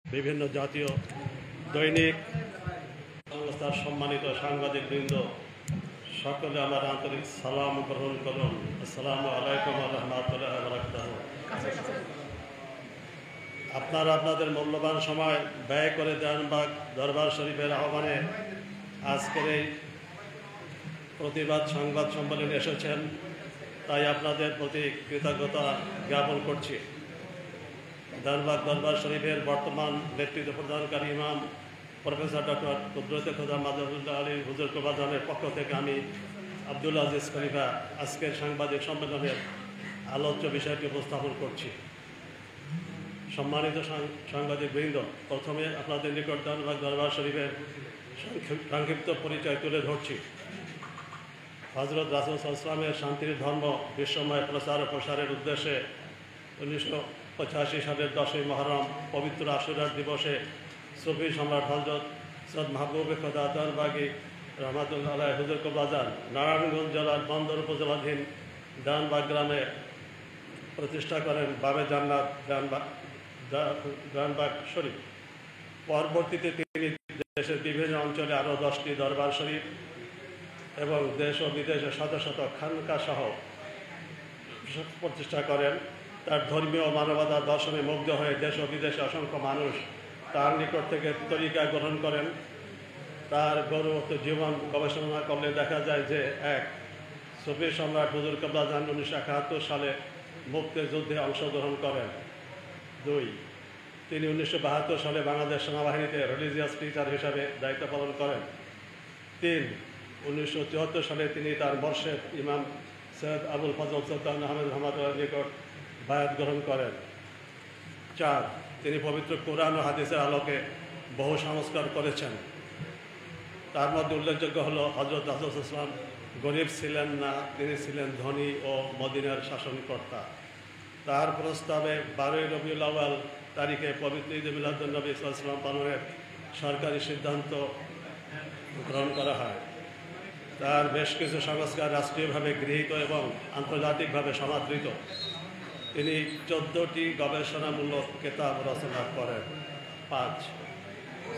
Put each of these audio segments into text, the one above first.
বিভিন্ন জাতীয় দৈনিক সংস্থার সম্মানিত সাংবাদিকবৃন্দ, সকলে আমার আন্তরিক সালাম গ্রহণ করুন। আসসালামু আলাইকুম ওয়া রাহমাতুল্লাহি ওয়া বারাকাতুহু। আপনারা আপনাদের মূল্যবান সময় ব্যয় করে দেওয়ানবাগ দরবার শরীফের আহ্বানে আজকের এই প্রতিবাদ সংবাদ সম্মেলনে এসেছেন, তাই আপনাদের প্রতি কৃতজ্ঞতা জ্ঞাপন করছি। দেওয়ানবাগ দরবার শরীফের বর্তমান নেতৃত্ব প্রদানকারী ইমাম প্রফেসর ডক্টর কুদরতে খোদা মাজারুল্লাহ আলী হুজুর কোবাজানের পক্ষ থেকে আমি আব্দুল আজিজ খলিফা আজকের সাংবাদিক সম্মেলনের আলোচ্য বিষয়টি উপস্থাপন করছি। সম্মানিত সাংবাদিকবৃন্দ, প্রথমে আপনাদের নিকট দেওয়ানবাগ দরবার শরীফের সংক্ষিপ্ত পরিচয় তুলে ধরছি। হজরত রাসূল সাল্লাল্লাহু আলাইহি ওয়াসাল্লামের শান্তির ধর্ম বিশ্বময় প্রচার ও প্রসারের উদ্দেশ্যে 1985 সালের 10ই মুহররম পবিত্র আশুরার দিবসে সুফি সম্রাট হযরত সৈয়দ মাহবুবে খোদা দেওয়ানবাগী রহমাতুল্লাহ আলাইহি হুজুর কোবাজান নারায়ণগঞ্জ জেলার বন্দর উপজেলাধীন দেওয়ানবাগ গ্রামে প্রতিষ্ঠা করেন বাবে জান্নাত দেওয়ানবাগ শরীফ। পরবর্তীতে তিনি দেশের বিভিন্ন অঞ্চলে আরও 10টি দরবার শরীফ এবং দেশ ও বিদেশে শত শত খানকা সহ প্রতিষ্ঠা করেন। তার ধর্মীয় মানবতার দর্শনে মুগ্ধ হয়ে দেশ ও বিদেশে অসংখ্য মানুষ তার নিকট থেকে তরিকা গ্রহণ করেন। তার গৌরবোক্ত জীবন গবেষণা করলে দেখা যায় যে, এক, সুফি সম্রাট হুজুর কোবাজান 1971 সালে মুক্তিযুদ্ধে অংশগ্রহণ করেন। 2, তিনি 1972 সালে বাংলাদেশ সেনাবাহিনীতে রিলিজিয়াস টিচার হিসাবে দায়িত্ব পালন করেন। 3, 1974 সালে তিনি তার মর্শেদ ইমাম সৈয়দ আবুল ফজল সুলতান আহমেদ রহমাতুল্লাহর নিকট বায়াত গ্রহণ করেন। 4, তিনি পবিত্র কোরআন ও হাদিসের আলোকে বহু সংস্কার করেছেন। তার মধ্যে উল্লেখযোগ্য হল হযরত রাসূল সাল্লাল্লাহু আলাইহি ওয়াসাল্লাম গরিব ছিলেন না, তিনি ছিলেন ধনী ও মদিনার শাসনকর্তা। তার প্রস্তাবে 12ই রবিউল আউয়াল তারিখে পবিত্র ঈদে মিলাদুন নবী সাল্লাল্লাহু আলাইহি ওয়াসাল্লাম পালনের সরকারি সিদ্ধান্ত গ্রহণ করা হয়। তার বেশ কিছু সংস্কার রাষ্ট্রীয়ভাবে গৃহীত এবং আন্তর্জাতিকভাবে সমাদৃত। তিনি 14টি গবেষণামূলক কিতাব রচনা করেন। 5,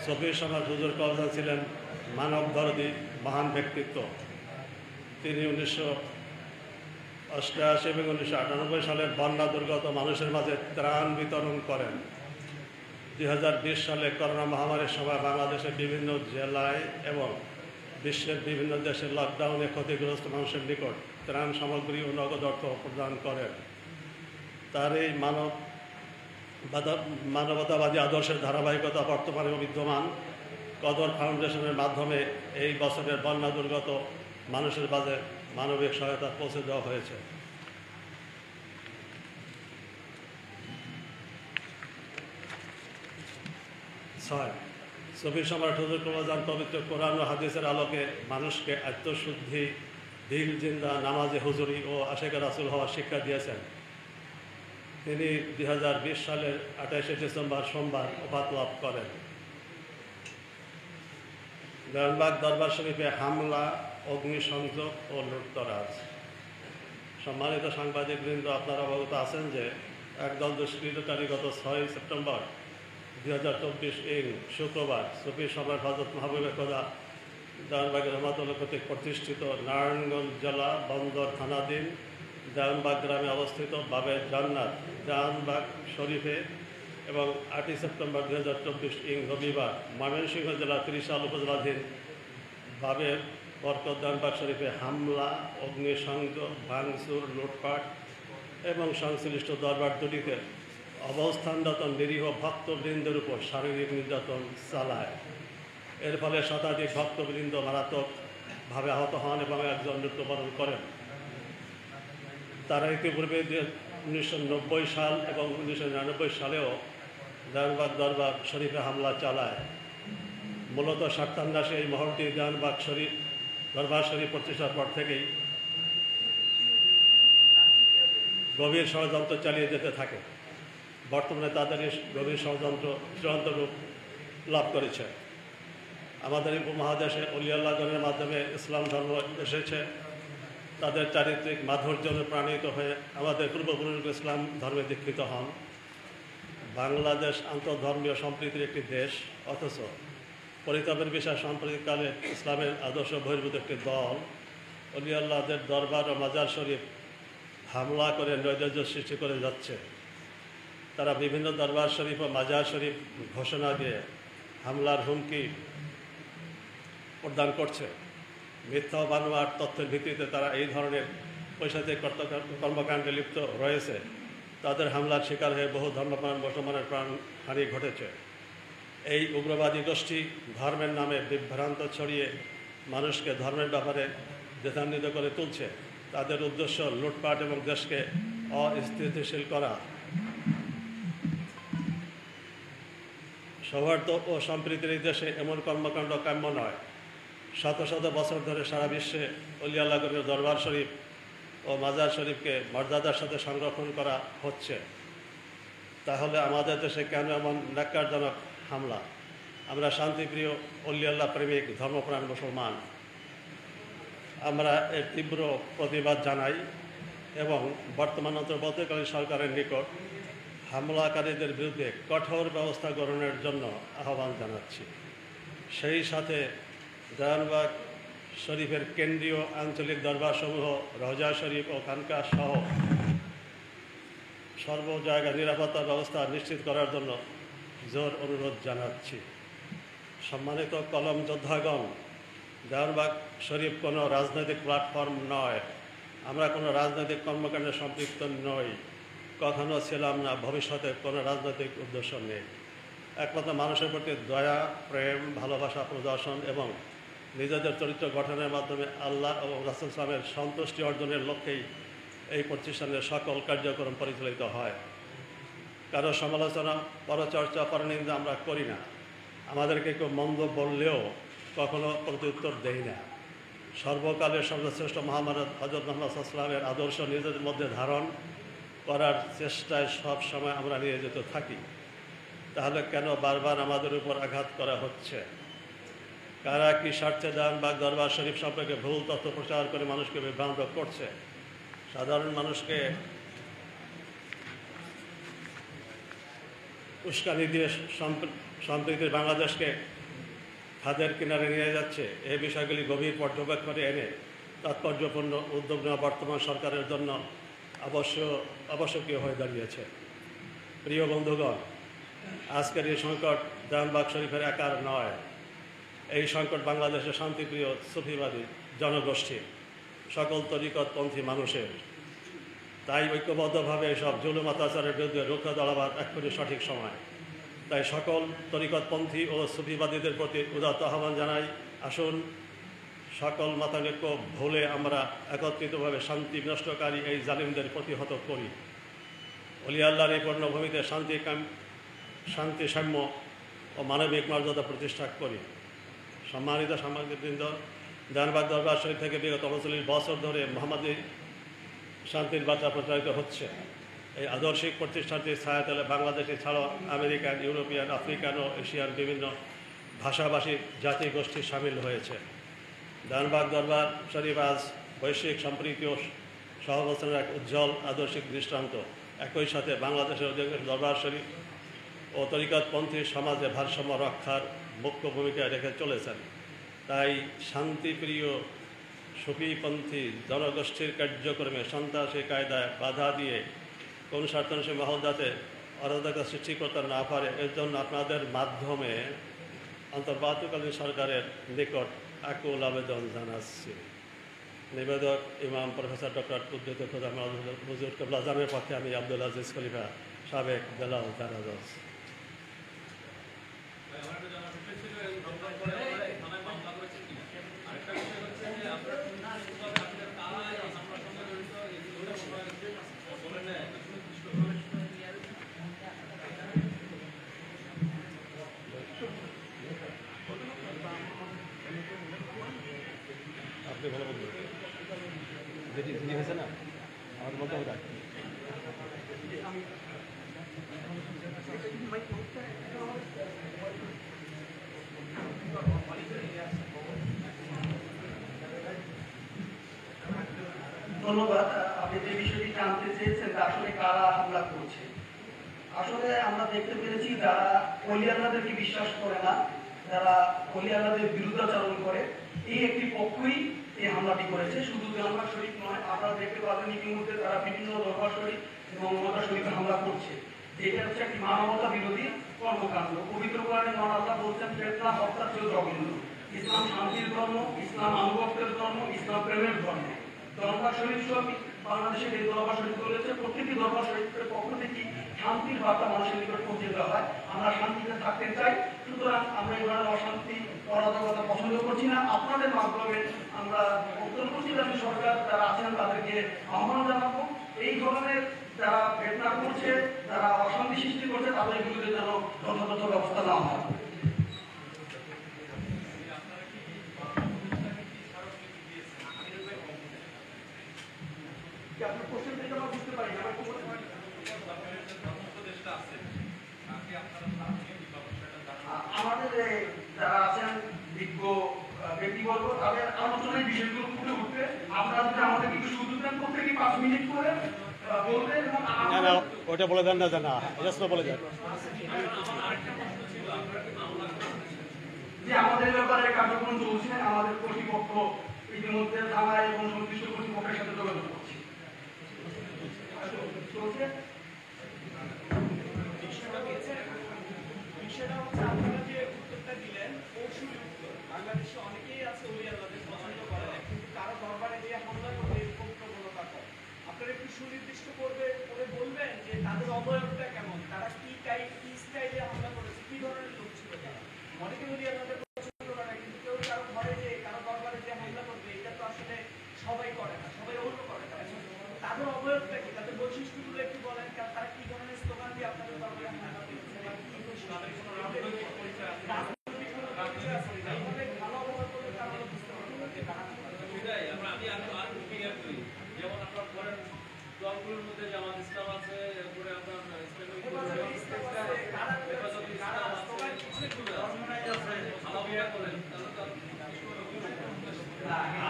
সুফি সম্রাট হুজুর কোবাজান ছিলেন মানবদরদী মহান ব্যক্তিত্ব। তিনি 1988 এবং 1998 সালে বন্যা দুর্গত মানুষের মাঝে ত্রাণ বিতরণ করেন। 2020 সালে করোনা মহামারীর সময় বাংলাদেশের বিভিন্ন জেলায় এবং বিশ্বের বিভিন্ন দেশে লকডাউনে ক্ষতিগ্রস্ত মানুষের নিকট ত্রাণ সামগ্রী ও নগদ অর্থ প্রদান করেন। তার এই মানবতাবাদী আদর্শের ধারাবাহিকতা বর্তমানে বিদ্যমান। কদর ফাউন্ডেশনের মাধ্যমে এই বছরের বন্যা দুর্গত মানুষের মাঝে মানবিক সহায়তা পৌঁছে দেওয়া হয়েছে। 6, সুফি সম্রাট হুজুর কোবাজান পবিত্র কোরআন ও হাদিসের আলোকে মানুষকে আত্মশুদ্ধি, দিল জিন্দা, নামাজে হুজুরি ও আশেকে রাসূল হওয়ার শিক্ষা দিয়েছেন। তিনি 2020 সালের 28শে ডিসেম্বর সোমবার ওফাত লাভ করেন। দেওয়ানবাগ দরবার শরীফে হামলা, অগ্নিসংযোগ ও লুটতরাজ। সম্মানিত সাংবাদিকবৃন্দ, আপনারা অবগত আছেন যে একদল দুষ্কৃতকারী গত 6 সেপ্টেম্বর 2024 শুক্রবার সুফি সম্রাট হযরত মাহবুবে খোদা দেওয়ানবাগী রহমাতুল্লাহ কর্তৃক প্রতিষ্ঠিত নারায়ণগঞ্জ জেলা বন্দর থানাধীন দেওয়ানবাগ গ্রামে অবস্থিত বাবে জান্নাত দেওয়ানবাগ শরীফে এবং 8ই সেপ্টেম্বর 2024 রবিবার ময়মনসিংহ জেলা ত্রিশাল উপজেলাধীন বাবে বরকত দেওয়ানবাগ শরীফে হামলা, অগ্নিসংযোগ, ভাঙচুর, লুটপাট এবং সংশ্লিষ্ট দরবার দুটিতে অবস্থানরত নিরীহ ভক্তবৃন্দের উপর শারীরিক নির্যাতন চালায়। এর ফলে শতাধিক ভক্তবৃন্দ মারাত্মকভাবে আহত হন এবং একজন মৃত্যুবরণ করেন। তারা ইতিপূর্বে 1990 সাল এবং 1999 সালেও দেওয়ানবাগ দরবার শরীফে হামলা চালায়। মূলত স্বার্থান্বেষে এই মহলটি দেওয়ানবাগ দরবার শরীফ প্রতিষ্ঠার পর থেকেই গভীর ষড়যন্ত্র চালিয়ে যেতে থাকে। বর্তমানে তাদের এই গভীর ষড়যন্ত্র চূড়ান্ত রূপ লাভ করেছে। আমাদের উপমহাদেশে অলিয়াল্লাহগণের মাধ্যমে ইসলাম ধর্ম এসেছে। তাদের চারিত্রিক মাধুর্য প্রাণিত হয়ে আমাদের পূর্বপুরুষ ইসলাম ধর্মে দীক্ষিত হন। বাংলাদেশ আন্তঃধর্মীয় সম্প্রীতির একটি দেশ, অথচ পরিতাপের বিষয় সাম্প্রতিককালে ইসলামের আদর্শ বহির্ভূত একটি দল অলি আল্লাহদের দরবার ও মাজার শরীফ হামলা করে নৈরাজ্য সৃষ্টি করে যাচ্ছে। তারা বিভিন্ন দরবার শরীফ ও মাজার শরীফ ঘোষণা দিয়ে হামলার হুমকি প্রদান করছে। মিথ্যা ও বানোয়ার তথ্যের ভিত্তিতে তারা এই ধরনের পৈশাচিক কর্মকাণ্ডে লিপ্ত রয়েছে। তাদের হামলার শিকার হয়ে বহু ধর্মপ্রাণ মুসলমানের প্রাণহানি ঘটেছে। এই উগ্রবাদী গোষ্ঠী ধর্মের নামে বিভ্রান্ত ছড়িয়ে মানুষকে ধর্মের ব্যাপারে দ্বিধান্বিত করে তুলছে। তাদের উদ্দেশ্য লুটপাট এবং দেশকে অস্থিতিশীল করা। সৌহার্দ্য ও সম্প্রীতির এই দেশে এমন কর্মকাণ্ড কাম্য নয়। শত শত বছর ধরে সারা বিশ্বে অলি আল্লাহর দরবার শরীফ ও মাজার শরীফকে মর্যাদার সাথে সংরক্ষণ করা হচ্ছে। তাহলে আমাদের দেশে কেন এমন ন্যাক্কারজনক হামলা? আমরা শান্তিপ্রিয় অলি আল্লাহ প্রেমিক ধর্মপ্রাণ মুসলমান। আমরা এর তীব্র প্রতিবাদ জানাই এবং বর্তমান অন্তর্বর্তীকালীন সরকারের নিকট হামলাকারীদের বিরুদ্ধে কঠোর ব্যবস্থা গ্রহণের জন্য আহ্বান জানাচ্ছি। সেই সাথে দেওয়ানবাগ শরীফের কেন্দ্রীয় আঞ্চলিক দরবারসমূহ, রওজা শরীফ ও খানকাহ সহ সর্ব জায়গায় নিরাপত্তা ব্যবস্থা নিশ্চিত করার জন্য জোর অনুরোধ জানাচ্ছি। সম্মানিত কলম যোদ্ধাগণ, দেওয়ানবাগ শরীফ কোনো রাজনৈতিক প্ল্যাটফর্ম নয়। আমরা কোনো রাজনৈতিক কর্মকাণ্ডে সম্পৃক্ত নই, কখনো ছিলাম না, ভবিষ্যতে কোনো রাজনৈতিক উদ্দেশ্য নেই। একমাত্র মানুষের প্রতি দয়া, প্রেম, ভালোবাসা প্রদর্শন এবং নিজেদের চরিত্র গঠনের মাধ্যমে আল্লাহ এবং রাসূল সাল্লাল্লাহু আলাইহি ওয়াসাল্লামের সন্তুষ্টি অর্জনের লক্ষ্যেই এই প্রতিষ্ঠানের সকল কার্যক্রম পরিচালিত হয়। কারো সমালোচনা, পরচর্চা, পরনিন্দা আমরা করি না। আমাদেরকে কেউ মন্দ বললেও কখনো প্রত্যুত্তর দেই না। সর্বকালের সর্বশ্রেষ্ঠ মহামানব হযরত মুহাম্মদ সাল্লাল্লাহু আলাইহি ওয়াসাল্লামের আদর্শ নিজেদের মধ্যে ধারণ করার চেষ্টায় সব সময় আমরা নিয়োজিত থাকি। তাহলে কেন বারবার আমাদের উপর আঘাত করা হচ্ছে? কারা কি স্বার্থে দেওয়ানবাগ দরবার শরীফ সম্পর্কে ভুল তথ্য প্রচার করে মানুষকে বিভ্রান্ত করছে? সাধারণ মানুষকে উস্কানি দিয়ে সম্প্রীতির বাংলাদেশকে খাদের কিনারে নিয়ে যাচ্ছে। এই বিষয়গুলি গভীর পর্যবেক্ষণে এনে তাৎপর্যপূর্ণ উদ্যোগ নেওয়া বর্তমান সরকারের জন্য আবশ্যকীয় হয়ে দাঁড়িয়েছে। প্রিয় বন্ধুগণ, আজকের এই সংকট দেওয়ানবাগ শরীফের একার নয়। এই সংকট বাংলাদেশের শান্তিপ্রিয় সুফিবাদী জনগোষ্ঠীর, সকল তরিকতপন্থী মানুষের। তাই ঐক্যবদ্ধভাবে সব জুলুম অত্যাচারের বিরুদ্ধে রুখে দাঁড়াবার এক্ষুনি সঠিক সময়। তাই সকল তরিকতপন্থী ও সুফিবাদীদের প্রতি উদাত্ত আহ্বান জানাই, আসুন সকল মতানৈক্য ভুলে আমরা একত্রিতভাবে শান্তি বিনষ্টকারী এই জালিমদের প্রতিহত করি। অলি আল্লাহর এই পূর্ণভূমিতে শান্তি, সাম্য ও মানবিক মর্যাদা প্রতিষ্ঠা করি। সম্মানিত সাংবাদিকবৃন্দ, দেওয়ানবাগ দরবার শরীফ থেকে বিগত 39 বছর ধরে মোহাম্মদী শান্তির বার্তা প্রচারিত হচ্ছে। এই আদর্শিক প্রতিষ্ঠানটির ছায়াতলে বাংলাদেশে ছাড়াও আমেরিকান, ইউরোপিয়ান, আফ্রিকান ও এশিয়ান বিভিন্ন ভাষাভাষী জাতিগোষ্ঠী সামিল হয়েছে। দেওয়ানবাগ দরবার শরীফ আজ বৈশ্বিক সম্প্রীতি ও সহাবস্থানের এক উজ্জ্বল আদর্শিক দৃষ্টান্ত। একই সাথে বাংলাদেশের অধিকাংশ দরবার শরীফ ও তরিকতপন্থী সমাজে ভারসাম্য রক্ষার মুখ্য ভূমিকা রেখে চলেছেন। তাই শান্তিপ্রিয় সুফিপন্থী জনগোষ্ঠীর কার্যক্রমে সন্ত্রাসী কায়দায় বাধা দিয়ে কোন স্বার্থান্বেষী মহল যাতে অরাজকতা সৃষ্টি করতে না পারে, এর জন্য আপনাদের মাধ্যমে অন্তর্বর্তীকালীন সরকারের নিকট আকুল আবেদন জানাচ্ছি। নিবেদক ইমাম প্রফেসর ডক্টর উদ্দিত খোদা হুজুর কেবলা আজমের পক্ষে আমি আব্দুল আজিজ খলিফা, সাবেক বেলাল দারাজ। আপনি ভালো বলবেন, যেটি হয়েছে না আমাদের বলতে হবে। ধন্যবাদ। আপনি যে বিষয়টি জানতে চেয়েছেন আসলে কারা হামলা করছে, আসলে আমরা দেখতে পেরেছি যারা ওলি আল্লাহদেরকে বিশ্বাস করে না, যারা ওলি আল্লাহদের বিরুদ্ধাচরণ করে, এই একটি পক্ষই এই হামলাটি করেছে। শুধু দরবার শরীফ নয়, আপনারা দেখতে পাবেন ইতিমধ্যে তারা বিভিন্ন দরবার শরীফ এবং মক্কা শরীফে হামলা করছে, যেটা হচ্ছে একটি মানবতা বিরোধী কর্মকাণ্ড। পবিত্র কোরআনে মহান আল্লাহ বলছেন, ফিতনা হত্যা চেয়ে জঘন্য। ইসলাম শান্তির ধর্ম, ইসলাম আনুগত্যের ধর্ম, ইসলাম প্রেমের ধর্ম। দরবার শরীফ সব বাংলাদেশের এই দরবার শরীফ রয়েছে, প্রত্যেকটি দরবার শরীফের পক্ষ থেকে শান্তির বার্তা মানুষের নিকট পৌঁছে দেওয়া হয়। আমরা শান্তিতে থাকতে চাই, সুতরাং আমরা এই ধরনের অশান্তি অরাজকতা পছন্দ করছি না। আপনাদের মাধ্যমে আমরা উত্তরপূর্বাঞ্চলীয় সরকার যারা আছেন তাদেরকে আহ্বান জানাবো, এই ধরনের যারা ঘটনা করছে, যারা অশান্তি সৃষ্টি করছে, তাদের বিরুদ্ধে যেন যথাযথ ব্যবস্থা নেওয়া হয়। আপনার কোশ্চেন থেকে আমরা বুঝতে পারি না। আমাদের যারা আছেন বিজ্ঞ ব্যক্তিবর্গ, তাদের আলোচনায় বিষয়গুলো ফুটে উঠবে। আপনারা যদি আমাদের কিছু সুযোগ দেন, প্রত্যেকে 5 মিনিট করে বলবেন এবং ওটা বলে দেন না, জানা বলে দেন যে আমাদের ব্যাপারে কার্যক্রম চলছে। আমাদের কর্তৃপক্ষ ইতিমধ্যে থানায় এবং সংশ্লিষ্ট কর্তৃপক্ষের সাথে যোগাযোগ করছে। চলছে বিষয়টা হচ্ছে আপনারা যে উত্তরটা দিলেন কৌশলী উত্তর। বাংলাদেশে অনেকেই আছে ওলি আল্লাহদের পছন্দ করে না, কিন্তু কারো দরবারে গিয়ে হামলা করবে এরকম প্রবণতা করে। আপনারা একটু সুনির্দিষ্ট করে বলবেন যে তাদের অবয়বটা কেমন, তারা কি টাইপ কি স্টাইলে হামলা করেছে, কি ধরনের লোক ছিল তারা। অনেকে ওলি আল্লাহদের পছন্দ করে না, কিন্তু কেউ কারো ঘরে যে কারো দরবারে যে হামলা করবে এটা তো আসলে সবাই করে না, সবাই অন্য করে না। তাদের অবয়বটা কি, তাদের বৈশিষ্ট্যগুলো একটু বলেন, তারা কি ধরনের স্লোগান দিয়ে আপনাদের দরবারে হামলা করেছে বা কি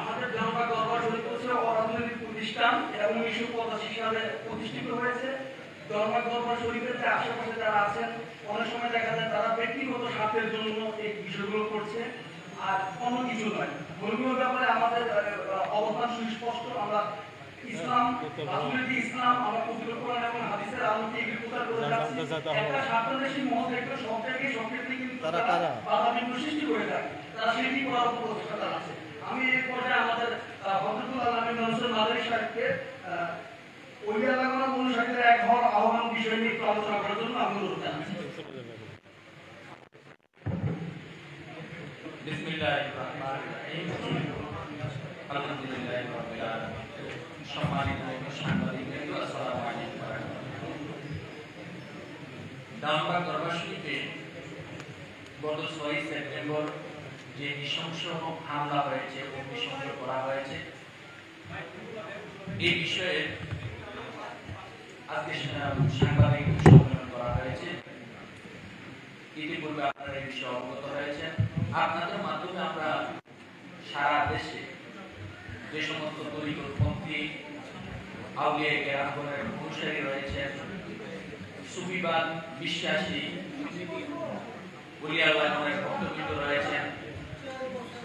আমাদের জনতা দরবার শরীফ হচ্ছে অরাজনৈতিক প্রতিষ্ঠান, এটা 1985 সালে প্রতিষ্ঠিত হয়েছে। জনতা দরবার শরীফের যে আশেপাশে যারা আছেন, অনেক সময় দেখা যায় তারা ব্যক্তিগত স্বার্থের জন্য এই বিষয়গুলো করছে, আর অন্য কিছু নয়। ধর্মীয় ব্যাপারে আমাদের অবস্থান সুস্পষ্ট। আমরা ইসলাম, রাজনীতি ইসলাম, আমরা পবিত্র কোরআন এবং হাদিসের আলোকে এগুলো প্রচার করে যাচ্ছি। একটা স্বার্থদেশী মহল থেকে সব জায়গায় সব ক্ষেত্রে কিন্তু তারা বাধা বিঘ্ন সৃষ্টি করে থাকে, তারা সেটি করার উপর প্রচেষ্টা চালাচ্ছে। আমি এই পর্যায়ে আমাদের হযরতুল আল্লামী নওশাদ মাদানী সাহেবকে ওলি আল্লাহগণ অনুসারীদের এক হওয়ার আহ্বান বিষয় নিয়ে একটু আলোচনা করার জন্য আমি অনুরোধ জানাচ্ছি। বিসমিল্লাহির রহমানির রহিম। আলহামদুলিল্লাহি রাব্বিল আলামিন। সম্মানিত সাংবাদিকবৃন্দ, আসসালামু আলাইকুম ওয়া রাহমাতুল্লাহ। দামবাগ দরবার শরীফে গত 6 সেপ্টেম্বর যে নৃশংস হামলা হয়েছে, অগ্নিসংযোগ করা হয়েছে, এই বিষয়ে আজকে সাংবাদিক সম্মেলন করা হয়েছে। ইতিপূর্বে আপনারা এই বিষয়ে অবগত হয়েছেন। আপনাদের মাধ্যমে আমরা সারা দেশে যে সমস্ত তরিকতপন্থী আউলিয়া কেরামগণের অনুসারী রয়েছেন, সুফিবাদ বিশ্বাসী ওলি আল্লাহগণের ভক্তবৃন্দ রয়েছেন,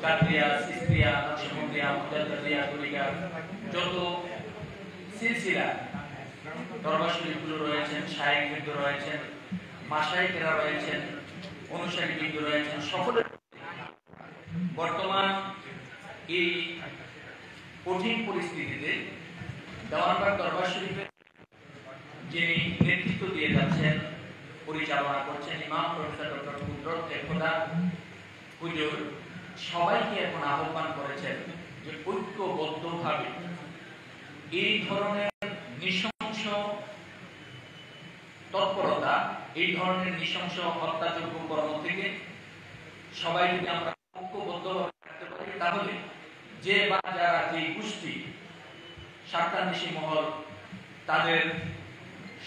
কাদরিয়া, সিস্তিয়া, নকশবন্দিয়া, মুজাদ্দিদিয়া তরিকার যত সিলসিলা দরবার শরীফগুলো রয়েছেন, শায়েখবৃন্দ রয়েছেন, মাশায়েখেরা রয়েছেন, অনুসারীবৃন্দ রয়েছেন, সকলের বর্তমান এই কঠিন পরিস্থিতিতে দেওয়ানবাগ দরবার শরীফের যিনি নেতৃত্ব দিয়ে যাচ্ছেন, পরিচালনা করছেন ইমাম প্রফেসর ডক্টর কুদরত একতা হুজুর, সবাইকে এখন আহ্বান করেছেন যে ঐক্যবদ্ধভাবে এই ধরনের নৃশংস তৎপরতা, এই ধরনের নৃশংস হত্যাযোগ্য কর্ম থেকে সবাই যদি আমরা ঐক্যবদ্ধভাবে থাকতে পারি, তাহলে যে বা যারা যে গোষ্ঠী স্বার্থান্বেষী মহল তাদের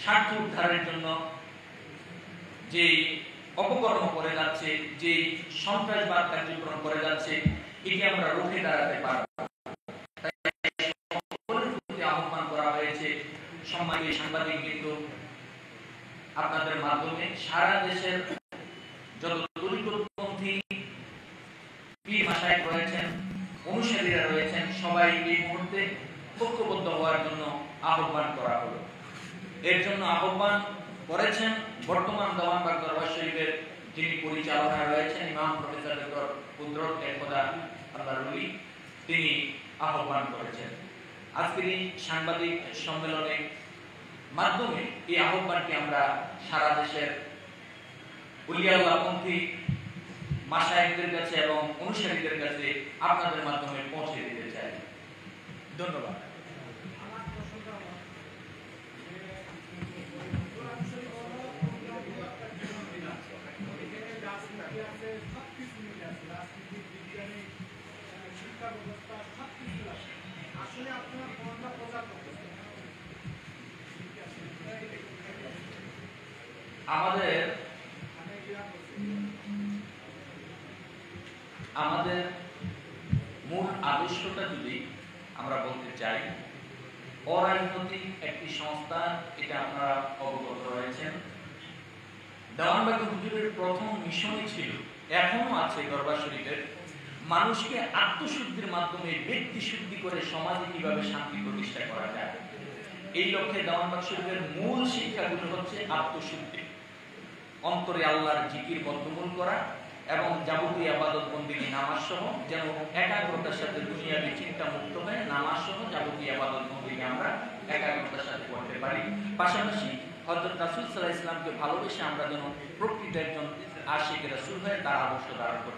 স্বার্থ উদ্ধারের জন্য যে অপকর্ম করে যাচ্ছে, যে সন্ত্রাসবাদ কার্যক্রম করে যাচ্ছে, এটি আমরা রুখে দাঁড়াতে পারব। তাই সকলের প্রতি আহ্বান করা হয়েছে। সম্মানিত সাংবাদিকবৃন্দ, আপনাদের মাধ্যমে সারা দেশের যত তরিকতপন্থী পীর মাশায়েখ রয়েছেন, অনুসারীরা রয়েছেন, সবাই এই মুহূর্তে ঐক্যবদ্ধ হওয়ার জন্য আহ্বান করা হলো। এর জন্য আহ্বান করেছেন বর্তমান দেওয়ানবাগ দরবার শরীফের যিনি পরিচালনায় রয়েছেন ইমাম প্রফেসর ডক্টর কুদরত খোদা আল্লাহর ওলি, তিনি আহ্বান করেছেন। আজকের এই সাংবাদিক সম্মেলনের মাধ্যমে এই আহ্বানটি আমরা সারা দেশের উলিয়াল্লাহপন্থী মাশায়েখদের কাছে এবং অনুসারীদের কাছে আপনাদের মাধ্যমে পৌঁছে দিতে চাই। ধন্যবাদ। আমাদের মূল আদর্শটা যদি আমরা বলতে চাই, অরাজনৈতিক একটি সংস্থা, এটা আপনারা অবগত রয়েছেন। দেওয়ানবাগী হুজুরের প্রথম মিশনই ছিল, এখনো আছে দরবার শরীফের, মানুষকে আত্মশুদ্ধির মাধ্যমে ব্যক্তি শুদ্ধি করে সমাজে কিভাবে শান্তি প্রতিষ্ঠা করা যায়। এই লক্ষ্যে দেওয়ানবাগ শরীফের মূল শিক্ষাগুলো হচ্ছে আত্মশুদ্ধি, অন্তরে আল্লাহর জিকির বদ্ধমূল করা এবং যাবতীয় ইবাদত বন্দেগী নামাজ সহ যেন একাগ্রতার সাথে দুনিয়াবী চিন্তা মুক্ত হয়ে নামাজ সহ যাবতীয় ইবাদত বন্দেগী আমরা একাগ্রতার সাথে করতে পারি। পাশাপাশি হযরত রাসূল সাল্লাল্লাহু আলাইহি ওয়াসাল্লামকে ভালোবেসে আমরা যেন প্রকৃত একজন আশিক রাসূল হয়ে তার আদর্শ ধারণ করতে